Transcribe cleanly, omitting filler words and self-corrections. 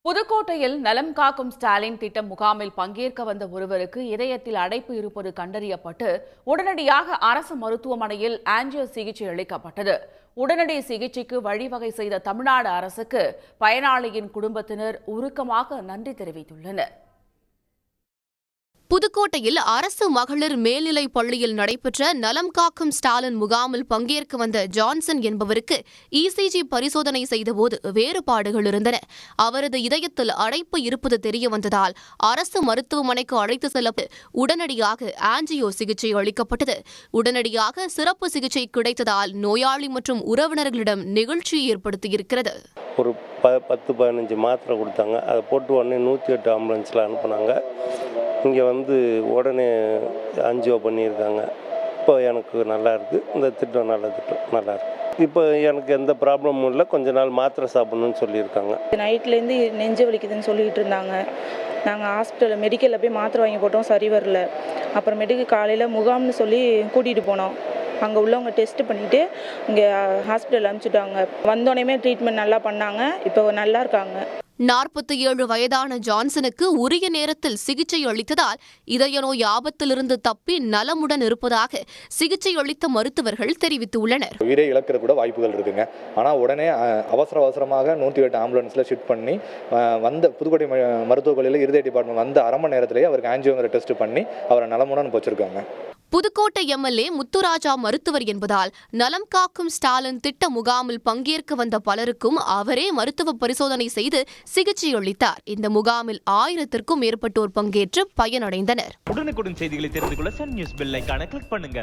புதுக்கோட்டையில் நலம் காக்கும் ஸ்டாலின் திட்டம் முகாமில் பங்கேற்க வந்த ஒருவருக்கு இதயத்தில் அடைப்பு இருப்பது கண்டறியப்பட்டு உடனடியாக அரசு மருத்துவமனையில் ஆஞ்சியோ சிகிச்சை அளிக்கப்பட்டது. உடனடி சிகிச்சைக்கு வழிவகை செய்த தமிழ்நாடு அரசுக்கு பயனாளியின் குடும்பத்தினர் உருக்கமாக நன்றி தெரிவித்துள்ளனர். புதுக்கோட்டையில் அரசு மகளிர் மேல்நிலைப் பள்ளியில் நடைபெற்ற நலம் காக்கும் ஸ்டாலின் முகாமில் பங்கேற்க வந்த ஜான்சன் என்பவருக்கு இசிஜி பரிசோதனை செய்தபோது வேறுபாடுகள் இருந்தன. அவரது இதயத்தில் அடைப்பு இருப்பது தெரியவந்ததால் அரசு மருத்துவமனைக்கு அழைத்து செல்லப்பட்டு உடனடியாக ஆஞ்சியோ சிகிச்சை அளிக்கப்பட்டது. உடனடியாக சிறப்பு சிகிச்சை கிடைத்ததால் நோயாளி மற்றும் உறவினர்களிடம் நெகிழ்ச்சியை ஏற்படுத்தியிருக்கிறது. ஒரு 10-15 மாத்திரை கொடுத்தாங்க. அதை போட்டு உடனே 108 ஆம்புலன்ஸில் அனுப்புனாங்க. இங்கே வந்து உடனே ஆஞ்சியோ பண்ணியிருக்காங்க. இப்போ எனக்கு நல்லா இருக்குது. இந்த திட்டம் நல்ல திட்டம், நல்லா இருக்குது. இப்போ எனக்கு எந்த ப்ராப்ளமும் இல்லை. கொஞ்ச நாள் மாத்திரை சாப்பிட்ணுன்னு சொல்லியிருக்காங்க. நைட்லேருந்து நெஞ்சு வலிக்குதுன்னு சொல்லிகிட்டு இருந்தாங்க. நாங்கள் ஹாஸ்பிட்டலில் மெடிக்கலில் போய் மாத்திரை வாங்கி போட்டோம், சரி வரல. அப்புறமேட்டுக்கு காலையில் முகாம்னு சொல்லி கூட்டிகிட்டு போனோம். அங்கே உள்ளவங்க டெஸ்ட் பண்ணிவிட்டு இங்கே ஹாஸ்பிட்டல் அனுப்பிச்சுட்டாங்க. வந்தோடனே ட்ரீட்மெண்ட் நல்லா பண்ணாங்க. இப்போ நல்லா இருக்காங்க. 47 வயதான ஜான்சனுக்கு உரிய நேரத்தில் சிகிச்சை அளித்ததால் இதய நோய் ஆபத்திலிருந்து தப்பி நலமுடன் இருப்பதாக சிகிச்சை அளித்த மருத்துவர்கள் தெரிவித்துள்ளனர். உயிரை இழக்கிற கூட வாய்ப்புகள் இருக்குங்க. ஆனால் உடனே அவசரமாக 108 ஆம்புலன்ஸில் ஷிஃப்ட் பண்ணி வந்த புதுக்கோட்டை மருத்துவக் கல்லூரியில் இருதய டிபார்ட்மெண்ட் வந்து அரை மணி நேரத்திலேயே அவருக்கு ஆஞ்சியோங்கிற டெஸ்ட் பண்ணி அவரை நலமுடன் வச்சிருக்காங்க. புதுக்கோட்டை எம்எல்ஏ முத்துராஜா மருத்துவர் என்பதால் நலம் காக்கும் ஸ்டாலின் திட்ட முகாமில் பங்கேற்க வந்த பலருக்கும் அவரே மருத்துவ பரிசோதனை செய்து சிகிச்சை அளித்தார். இந்த முகாமில் 1000க்கும் மேற்பட்டோர் பங்கேற்று பயனடைந்தனர். உடனுக்குடன் செய்திகளை தெரிந்து கொள்ள சன் நியூஸ் பெல் ஐகானை கிளிக் பண்ணுங்க.